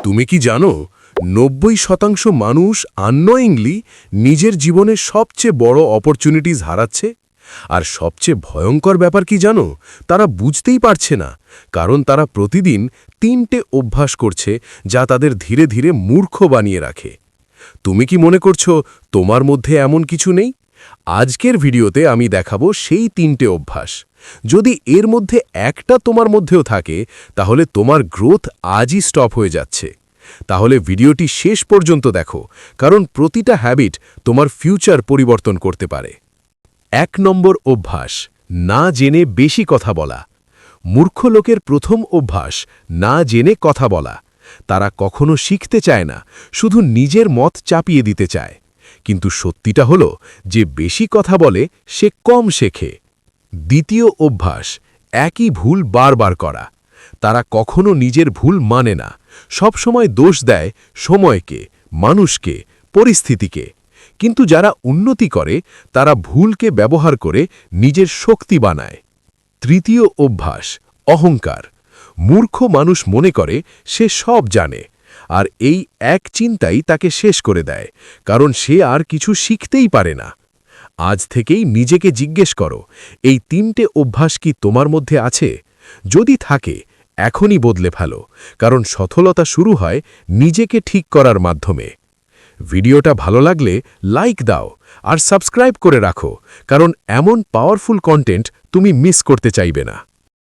তুমি কি জানো ৯০% মানুষ আননোয়িংলি নিজের জীবনের সবচেয়ে বড় অপরচুনিটিস হারাচ্ছে? আর সবচেয়ে ভয়ঙ্কর ব্যাপার কি জানো, তারা বুঝতেই পারছে না, কারণ তারা প্রতিদিন ৩টে অভ্যাস করছে যা তাদের ধীরে ধীরে মূর্খ বানিয়ে রাখে। তুমি কি মনে করছো তোমার মধ্যে এমন কিছু নেই? আজকের ভিডিওতে আমি দেখাবো সেই ৩টে অভ্যাস। যদি এর মধ্যে একটা তোমার মধ্যেও থাকে, তাহলে তোমার গ্রোথ আজই স্টপ হয়ে যাচ্ছে। তাহলে ভিডিওটি শেষ পর্যন্ত দেখো, কারণ প্রতিটা হ্যাবিট তোমার ফিউচার পরিবর্তন করতে পারে। ১ নম্বর অভ্যাস, না জেনে বেশি কথা বলা। মূর্খ লোকের প্রথম অভ্যাস না জেনে কথা বলা। তারা কখনো শিখতে চায় না, শুধু নিজের মত চাপিয়ে দিতে চায়। কিন্তু সত্যিটা হলো যে বেশি কথা বলে সে কম শেখে। দ্বিতীয় অভ্যাস, একই ভুল বারবার করা। তারা কখনো নিজের ভুল মানে না, সবসময় দোষ দেয় সময়কে, মানুষকে, পরিস্থিতিকে। কিন্তু যারা উন্নতি করে তারা ভুলকে ব্যবহার করে নিজের শক্তি বানায়। তৃতীয় অভ্যাস, অহংকার। মূর্খ মানুষ মনে করে সে সব জানে, আর এই এক চিন্তাই তাকে শেষ করে দেয়, কারণ সে আর কিছু শিখতেই পারে না। আজ থেকেই নিজেকে জিজ্ঞেস করো, এই ৩টে অভ্যাস কি তোমার মধ্যে আছে? যদি থাকে, এখনই বদলে ফেলো, কারণ সফলতা শুরু হয় নিজেকে ঠিক করার মাধ্যমে। ভিডিওটা ভালো লাগলে লাইক দাও আর সাবস্ক্রাইব করে রাখো, কারণ এমন পাওয়ারফুল কন্টেন্ট তুমি মিস করতে চাইবে না।